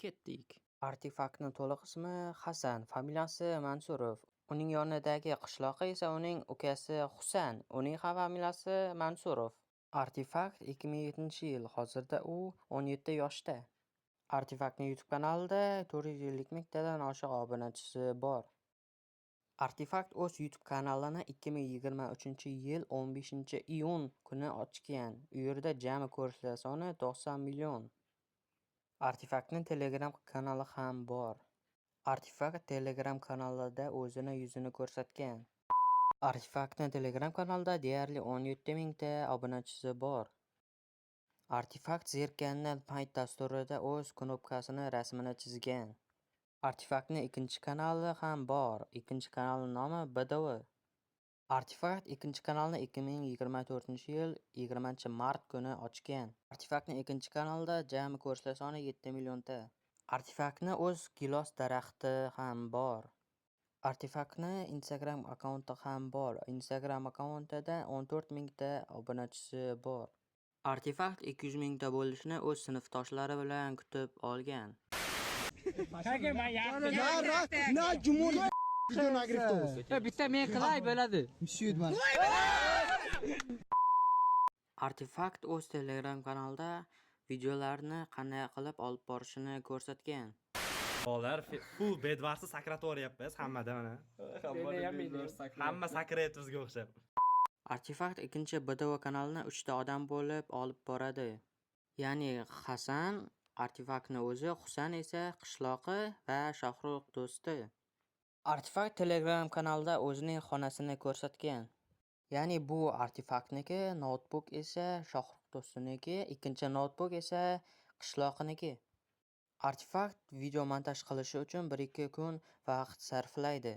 Ketdik. Artefaktning to'liq ismi Hasan, familiyasi Mansurov. Uning yonidagi qishloqi esa uning ukasi Husan, uning ham familiyasi Mansurov. Artefakt 2007-yil, hozirda u 17 yoshda. Artefaktning YouTube kanalida 450 mingtadan oshiq obunachisi bor. Artefakt o'z YouTube kanalini 2023-yil 15-iyun kuni ochgan. U yerda jami ko'rishlar soni 90 million. Artefaktning Telegram kanali ham bor. Artefakt Telegram kanalida o'zini yuzini ko'rsatgan. Artefaktning Telegram kanalida deyarli 17 mingta obunachisi bor. Artefakt zerkangan payt dasturida o'z knopkasini rasmini chizgan. Artefaktning ikkinchi kanali ham bor. Ikkinchi kanalning nomi BDV. Artefakt ikkinchi kanalni 2024-yil 20-mart kuni ochgan. Artefaktning ikkinchi kanalida jami ko'rishlar soni 7 millionta. Artefaktning o'z gilos daraxti ham bor. Artefaktning Instagram akkaunti ham bor. Instagram akkauntida 14 mingta obunachisi bor. Artefakt 200 mingta bo'lishini o'z sinfdoshlari bilan kutib olgan. Bitta men qilay bo'ladi. Artefakt o'z Telegram kanalida videolarni qanday qilib olib borishini ko'rsatgan. Bolalar full bedvarsiz sakratoryapmiz hammada mana. Hamma sakrayapti bizga o'xshab. Artefakt ikkinchi BDV kanalini 3 ta odam bo'lib olib boradi. Ya'ni Hasan, Artefaktning o'zi, Husan esa qishloqi va Shohruh do'sti. Artefakt Telegram kanalida o'zining xonasini ko'rsatgan. Ya'ni bu Artefaktniki, notebook esa Shohruh do'stiniki, ikkinchi notebook esa qishloqiniki. Artefakt video montaj qilishi uchun 1-2 kun vaqt sarflaydi.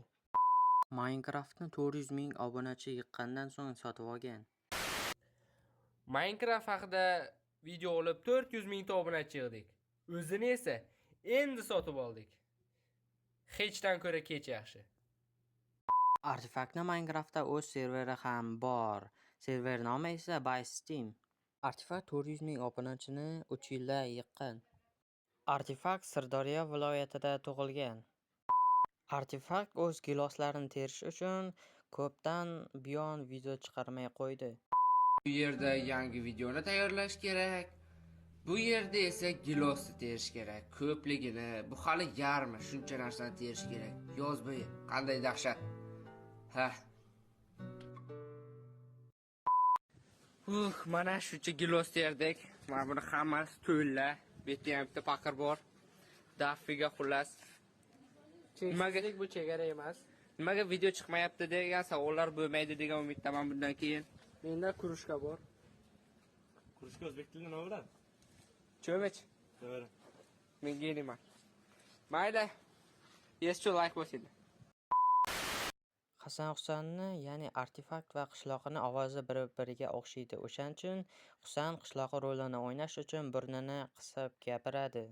Minecraftni 400 ming obunachi yiqqandan so'ng sotib olgan. Minecraft haqida video olib 400 mingta obunachi yig'dik. O'zini esa endi sotib oldik. Hechdan ko'ra kech yaxshi. Artefaktning Minecraftda o'z serveri ham bor. Server nomi esa BySteam. Artefakt 400 ming obunachini 3 yilda yiqqan. Artefakt Sirdaryo viloyatida tug'ilgan. Artefakt o'z giloslarini terish uchun ko'pdan buyon video chiqarmay qo'ydi. Bu yerda yangi videoni tayyorlash kerak. Bu yerda esa gilosni terish kerak. Ko'pligini, bu hali yarmi, shuncha narsani terish kerak. Yozbay, qanday dahshat. Mana shuncha gilos terdik. Mana buni hammasi to'la. Bu yerda ham bitta paqir bor. Dafiga xullas. Nimaga bu chegara emas? Nimaga video chiqmayapti degan savollar bo'lmaydi degan umiddaman bundan keyin. Menda kurushka bor. Kurushka o'zbek tilida nima bo'ladi? Cho'mich. To'g'ri. Menga nima? Mayli. Yeschu like bosing. Hasan Husanni, ya'ni Artefakt va qishloqini ovozi bir-biriga o'xshaydi. O'shaning uchun Husan qishloqi rolini o'ynash uchun burnini qisib gapiradi.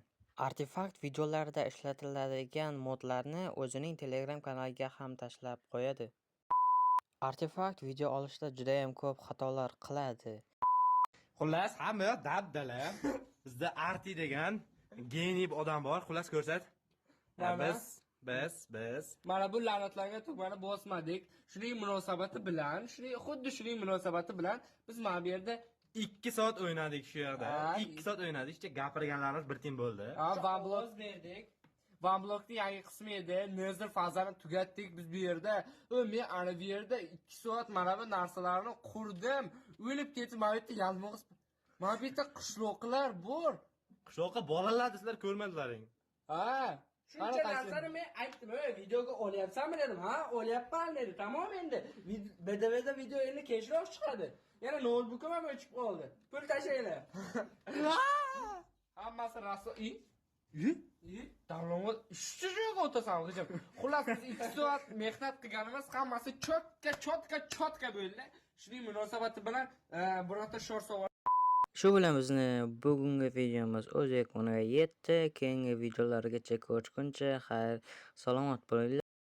Artefakt videolarida ishlatiladigan modlarni o'zining Telegram kanaliga ham tashlab qo'yadi. Artefakt video olishda juda ham ko'p xatolar qiladi. Xullas, hamma dabdala. Bizda Arti degan geniy odam bor. Xullas ko'rsat. Biz Mana bu la'natlangan tugmani bosmadik. Shuning munosabati bilan biz mana bu yerda 2 soat o'ynadik shu yerda. 2 soat o'ynadik. Işte gapirganlarimiz bir tim bo'ldi. Vanblok berdik. Vanblokning yangi qismi edi. Nezir fazani tugatdik biz bu yerda. Men ana bu yerda 2 soat mana bu narsalarni qurdim. O'lib ketib, mana bu yerda yalmog'iz. Mana bu yerda qishloqlar bor. Qishloqqa bolalar sizlar ko'rmadilaring. Shuncha narsani men aytdim, videoga olyapsanmi dedim. Olyapman dedi. Tamom endi. BDVda video endi kechroq chiqadi. Yana notebookim ham o'chib qoldi. Pul tashlaylar. Hammasi raso. Davlat ishchiga o'tasan hujum. Xullas biz 2 soat mehnat qilganimiz hammasi chotka bo'ldi. Shuning munosabati bilan birorta short savol. Shu bilan bizni bugungi videomiz o'z yakuniga yetdi. Keyingi videolargacha ko'rishguncha xayr, salomat bo'linglar.